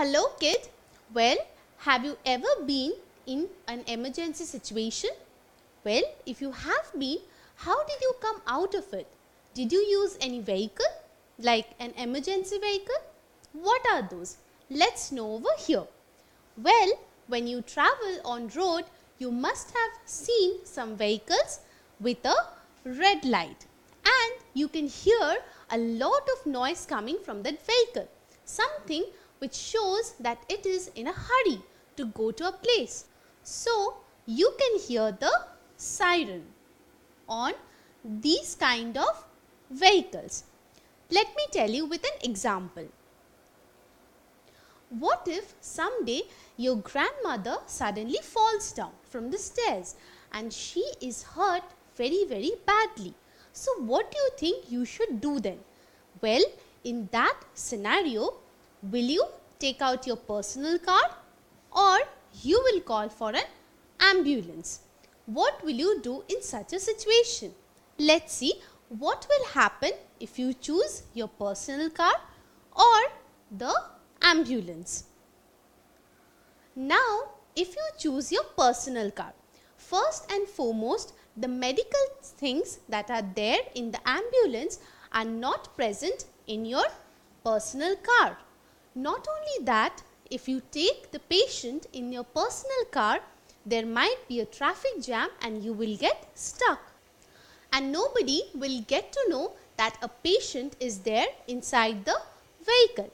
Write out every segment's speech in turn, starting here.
Hello kid. Well, have you ever been in an emergency situation? Well, if you have been, how did you come out of it? Did you use any vehicle like an emergency vehicle? What are those? Let's know over here. Well, when you travel on road, you must have seen some vehicles with a red light, and you can hear a lot of noise coming from that vehicle, something which shows that it is in a hurry to go to a place. So, you can hear the siren on these kind of vehicles. Let me tell you with an example. What if someday your grandmother suddenly falls down from the stairs and she is hurt very badly? So what do you think you should do then? Well, in that scenario, will you take out your personal car or you will call for an ambulance? What will you do in such a situation? Let's see what will happen if you choose your personal car or the ambulance. Now, if you choose your personal car, first and foremost, the medical things that are there in the ambulance are not present in your personal car. Not only that, if you take the patient in your personal car, there might be a traffic jam and you will get stuck. And nobody will get to know that a patient is there inside the vehicle.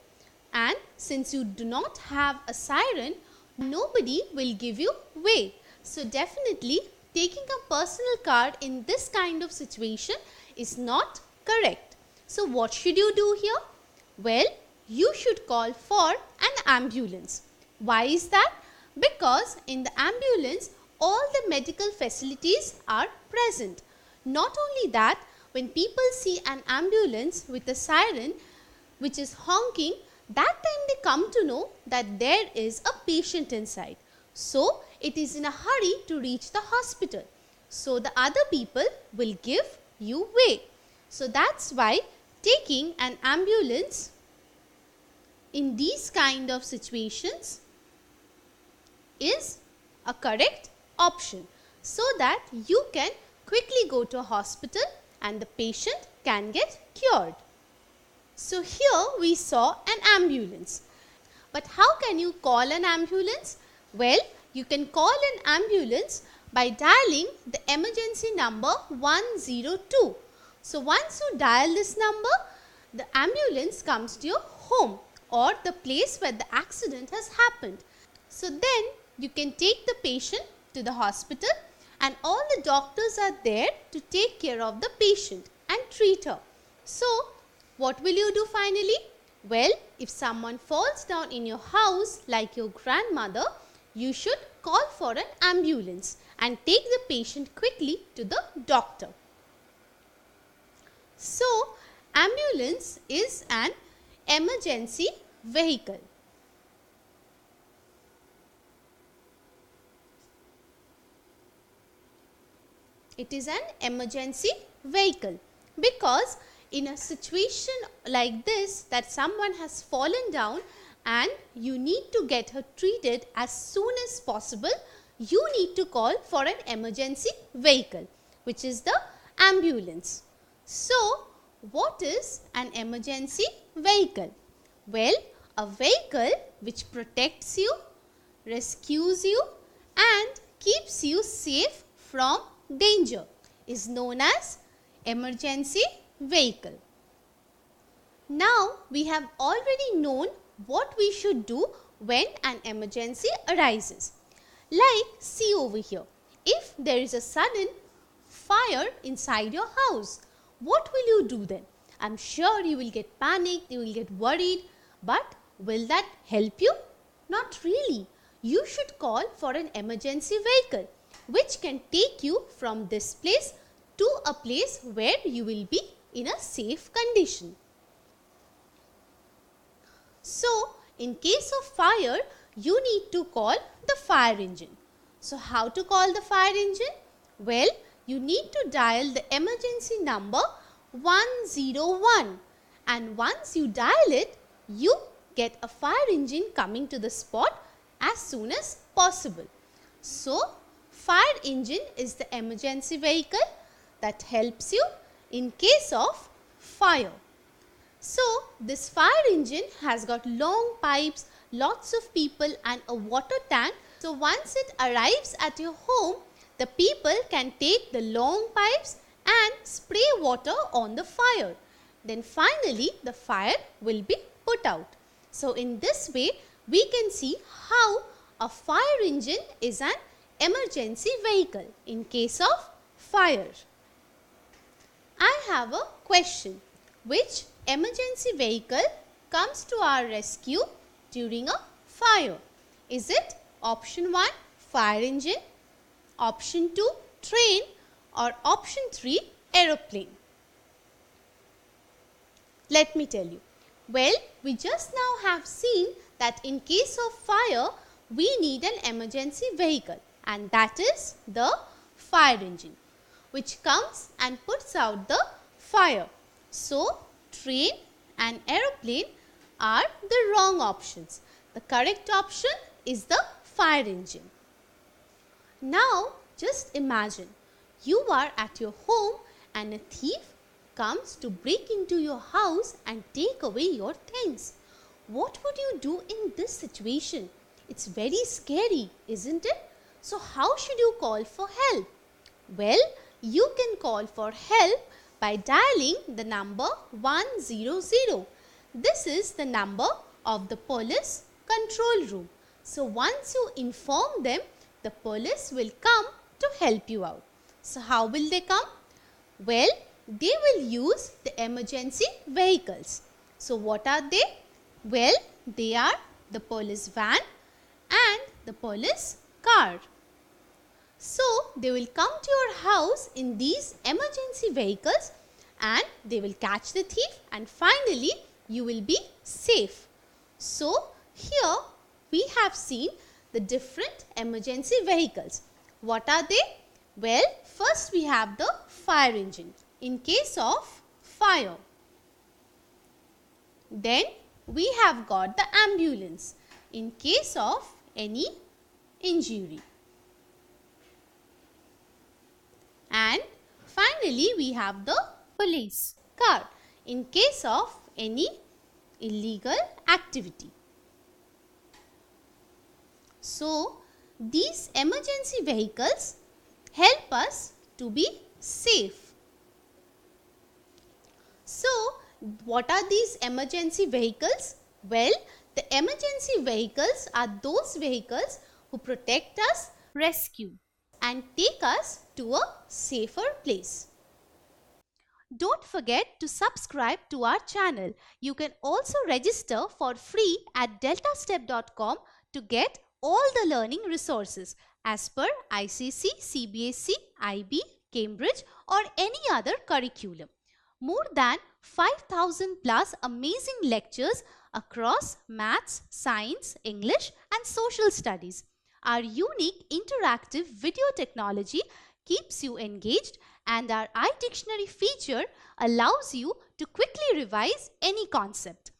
And since you do not have a siren, nobody will give you way. So definitely taking a personal car in this kind of situation is not correct. So what should you do here? Well, you should call for an ambulance. Why is that? Because in the ambulance, all the medical facilities are present. Not only that, when people see an ambulance with a siren which is honking, that time they come to know that there is a patient inside. So, it is in a hurry to reach the hospital. So, the other people will give you way. So, that's why taking an ambulance in these kind of situations is a correct option, so that you can quickly go to a hospital and the patient can get cured. So here we saw an ambulance. But how can you call an ambulance? Well, you can call an ambulance by dialing the emergency number 102. So once you dial this number, the ambulance comes to your home or the place where the accident has happened. So then you can take the patient to the hospital and all the doctors are there to take care of the patient and treat her. So what will you do finally? Well, if someone falls down in your house like your grandmother, you should call for an ambulance and take the patient quickly to the doctor. So, ambulance is an emergency vehicle. It is an emergency vehicle because in a situation like this, that someone has fallen down and you need to get her treated as soon as possible, you need to call for an emergency vehicle, which is the ambulance. So, what is an emergency vehicle? Well, a vehicle which protects you, rescues you and keeps you safe from danger is known as emergency vehicle. Now, we have already known what we should do when an emergency arises. Like, see over here, if there is a sudden fire inside your house, what will you do then? I am sure you will get panicked, you will get worried, but will that help you? Not really. You should call for an emergency vehicle which can take you from this place to a place where you will be in a safe condition. So, in case of fire, you need to call the fire engine. So, how to call the fire engine? Well, you need to dial the emergency number 101, and once you dial it, you get a fire engine coming to the spot as soon as possible. So, fire engine is the emergency vehicle that helps you in case of fire. So, this fire engine has got long pipes, lots of people and a water tank. So, once it arrives at your home, the people can take the long pipes and spray water on the fire. Then finally, the fire will be put out. So, in this way, we can see how a fire engine is an emergency vehicle in case of fire. I have a question. Which emergency vehicle comes to our rescue during a fire? Is it option 1, fire engine, option 2, train, or option 3, aeroplane? Let me tell you. Well, we just now have seen that in case of fire, we need an emergency vehicle, and that is the fire engine, which comes and puts out the fire. So, train and aeroplane are the wrong options. The correct option is the fire engine. Now, just imagine you are at your home and a thief comes to break into your house and take away your things. What would you do in this situation? It's very scary, isn't it? So, how should you call for help? Well, you can call for help by dialing the number 100. This is the number of the police control room. So, once you inform them, the police will come to help you out. So, how will they come? Well, they will use the emergency vehicles. So, what are they? Well, they are the police van and the police car. So, they will come to your house in these emergency vehicles and they will catch the thief, and finally you will be safe. So, here we have seen the different emergency vehicles. What are they? Well, first we have the fire engine in case of fire. Then we have got the ambulance in case of any injury. And finally, we have the police car in case of any illegal activity. So, these emergency vehicles help us to be safe. So, what are these emergency vehicles? Well, the emergency vehicles are those vehicles who protect us, rescue, and take us to a safer place. Don't forget to subscribe to our channel. You can also register for free at deltastep.com to get all the learning resources as per ICC, CBSE, IB, Cambridge or any other curriculum. More than 5,000 plus amazing lectures across maths, science, English and social studies. Our unique interactive video technology keeps you engaged, and our iDictionary feature allows you to quickly revise any concept.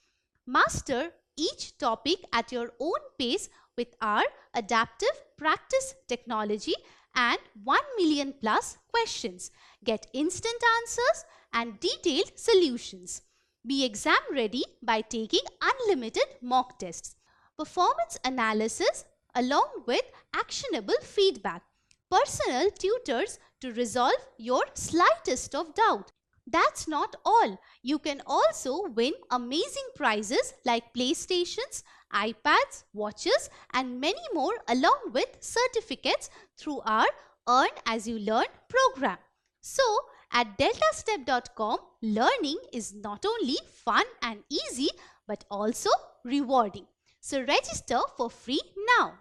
Master each topic at your own pace with our adaptive practice technology and 1 million plus questions. Get instant answers and detailed solutions. Be exam ready by taking unlimited mock tests, performance analysis along with actionable feedback, personal tutors to resolve your slightest of doubt. That's not all. You can also win amazing prizes like PlayStations, iPads, watches and many more along with certificates through our Earn As You Learn program. So, at deltastep.com, learning is not only fun and easy but also rewarding. So, register for free now.